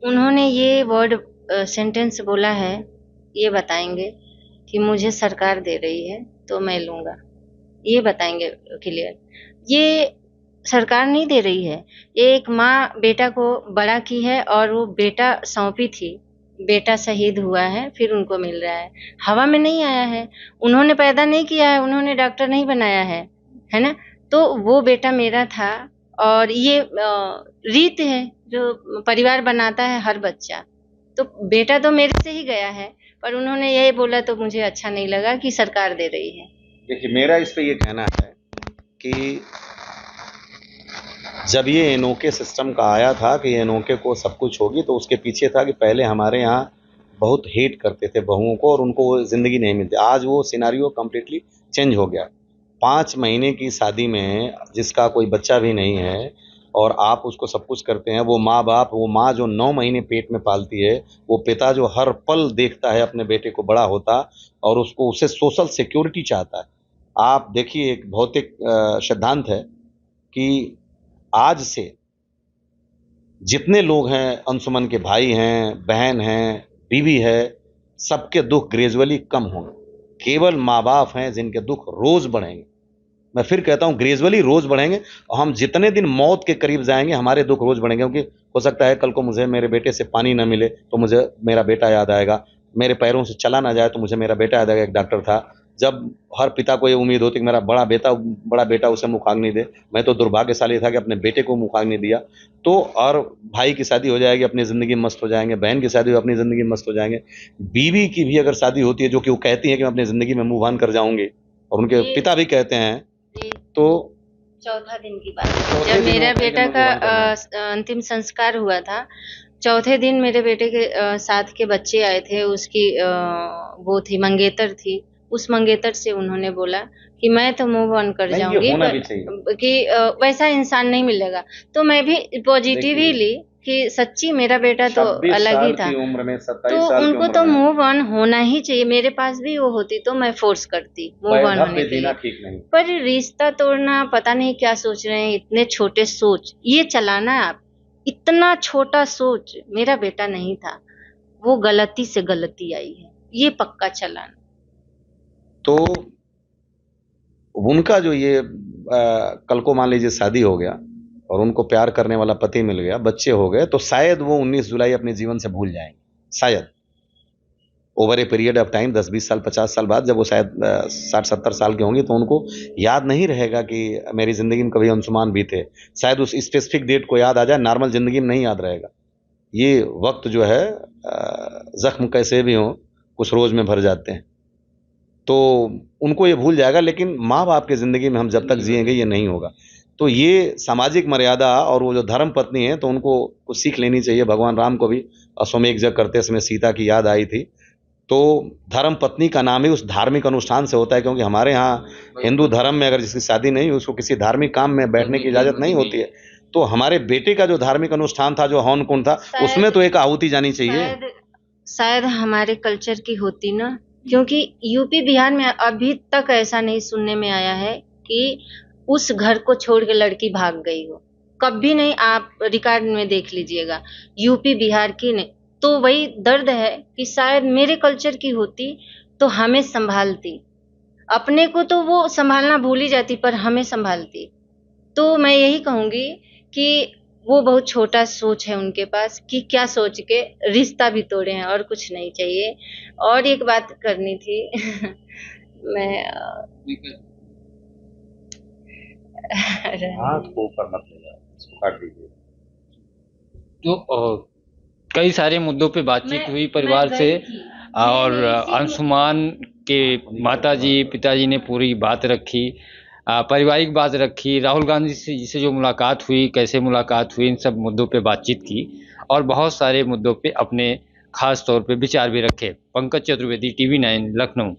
उन्होंने ये word sentence बोला है, ये बताएँगे कि मुझे सरकार दे रही है, तो मैं लूँगा। ये बताएँगे क्लियर। ये सरकार नहीं दे रही है, एक माँ बेटा को बड़ा की है और वो बेटा सौंपी थी, बेटा शहीद हुआ है, फिर उनको मिल रहा है। हवा में नहीं आया है, उन्होंने पैदा नहीं किया है, उन्होंने डॉक्टर नहीं बनाया है ना? तो वो बेटा मेरा था और ये रीत है जो परिवार बनाता है हर बच्चा। तो बेटा तो मेरे से ही गया है, पर उन्होंने यही बोला तो मुझे अच्छा नहीं लगा कि सरकार दे रही है। देखिए, मेरा इस पे ये कहना है कि जब ये एनओके सिस्टम का आया था कि एनओके को सब कुछ होगी, तो उसके पीछे था कि पहले हमारे यहाँ बहुत हेट करते थे बहुओं को और उनको वो ज़िंदगी नहीं मिलती। आज वो सिनेरियो कंप्लीटली चेंज हो गया। 5 महीने की शादी में जिसका कोई बच्चा भी नहीं है और आप उसको सब कुछ करते हैं, वो माँ-बाप, वो माँ जो 9 महीने पेट में पालती है, वो पिता जो हर पल देखता है अपने बेटे को बड़ा होता और उसको उससे सोशल सिक्योरिटी चाहता है। आप देखिए, एक भौतिक सिद्धांत है कि आज से जितने लोग हैं, अंशुमन के भाई हैं, बहन हैं, बीवी है, सबके दुख ग्रेजुअली कम होंगे। केवल माँ-बाप हैं जिनके दुख रोज़ बढ़ेंगे। मैं फिर कहता हूँ, ग्रेजुअली रोज़ बढ़ेंगे और हम जितने दिन मौत के करीब जाएँगे, हमारे दुख रोज़ बढ़ेंगे, क्योंकि हो सकता है कल को मुझे मेरे बेटे से पानी ना मिले, तो मुझे मेरा बेटा याद आएगा। मेरे पैरों से चला ना जाए, तो मुझे मेरा बेटा याद आएगा। एक डॉक्टर था, जब हर पिता को ये उम्मीद होती कि मेरा बड़ा बेटा उसे मुखाग्नि दे। मैं तो दुर्भाग्यशाली था कि अपने बेटे को मुखाग्नि दिया। तो और भाई की शादी हो जाएगी, अपनी ज़िंदगी में मस्त हो जाएँगे, बहन की शादी हो, अपनी ज़िंदगी में मस्त हो जाएँगे। बीवी की भी अगर शादी होती है, जो कि वो कहती हैं कि मैं अपनी ज़िंदगी में मूव ऑन कर जाऊँगी, और उनके ये पिता भी कहते हैं, ये तो चौथा दिन की बात है। चौथे जब दिन मेरा होता है कि बेटा मैं का मूव ऑन करना है। अंतिम संस्कार हुआ था, चौथे दिन मेरे बेटे के साथ के बच्चे आए थे, उसकी वो थी मंगेतर थी, उस मंगेतर से उन्होंने बोला कि मैं तो मूव ऑन कर नहीं, ये जाऊँगी होना भी पर चाहिए। कि वैसा इंसान नहीं मिलेगा। तो मैं भी पॉजिटिव ही देखिए, ली कि सच्ची मेरा बेटा तो 26 अलग ही साल था। की उम्र में, तो 27 साल की उनको उम्र तो में मूव ऑन होना ही चाहिए, मेरे पास भी वो होती तो मैं फ़ोर्स करती मूव ऑन होने वैधव्य के जीना लिए। ठीक नहीं। पर रिश्ता तोड़ना पता नहीं क्या सोच रहे हैं, इतने छोटे सोच, ये चलाना है आप, इतना छोटा सोच मेरा बेटा नहीं था, वो गलती से गलती आई है, ये पक्का चालान। तो उनका जो ये कल को मान लीजिए शादी हो गया और उनको प्यार करने वाला पति मिल गया, बच्चे हो गए, तो शायद वो 19 जुलाई अपने जीवन से भूल जाएँगे, शायद। Over a period of time 10-20 साल, 50 साल बाद जब वो शायद 60-70 साल की होंगी, तो उनको याद नहीं रहेगा कि मेरी ज़िंदगी में कभी अंशुमान भी थे। शायद उस स्पेसिफिक डेट को याद आ जाए, नॉर्मल ज़िंदगी में नहीं याद रहेगा। ये वक़्त जो है ज़ख्म कैसे भी हों, कुछ रोज़ में भर जाते हैं। तो उनको ये भूल जाएगा, लेकिन माँ-बाप की ज़िंदगी में हम जब तक जिएँगे ये नहीं होगा। तो ये सामाजिक मर्यादा और वो जो धर्म पत्नी है, तो उनको कुछ सीख लेनी चाहिए। भगवान राम को भी अश्वमेध यज्ञ करते समय सीता की याद आई थी। तो धर्म पत्नी का नाम ही उस धार्मिक अनुष्ठान से होता है, क्योंकि हमारे यहाँ हिंदू धर्म में अगर जिसकी शादी नहीं हुई, उसको किसी धार्मिक काम में बैठने की इजाज़त नहीं होती है। तो हमारे बेटे का जो धार्मिक अनुष्ठान था, जो हवन कुंड था, उसमें शायद तो एक आहुति जानी चाहिए। शायद शायद हमारे कल्चर की होती ना, क्योंकि यूपी बिहार में अभी तक ऐसा नहीं सुनने में आया है कि उस घर को छोड़ के लड़की भाग गई हो, कभी नहीं। आप रिकॉर्ड में देख लीजिएगा, यूपी बिहार की नहीं। तो वही दर्द है कि शायद मेरे कल्चर की होती तो हमें संभालती, अपने को तो वो संभालना भूल ही जाती पर हमें संभालती। तो मैं यही कहूँगी कि वो बहुत छोटा सोच है उनके पास कि क्या सोच के रिश्ता भी तोड़े हैं, और कुछ नहीं चाहिए। और एक बात करनी थी मैं हाथ को ऊपर मत ले जाओ, इसको काट दीजिए। तो कई सारे मुद्दों पे बातचीत हुई परिवार से, और अंशुमान के माताजी पिताजी ने पूरी बात रखी, पारिवारिक बात रखी, राहुल गांधी से जो मुलाकात हुई, कैसे मुलाकात हुई, इन सब मुद्दों पे बातचीत की और बहुत सारे मुद्दों पे अपने खास तौर पे विचार भी रखे। पंकज चतुर्वेदी, टीवी 9, लखनऊ।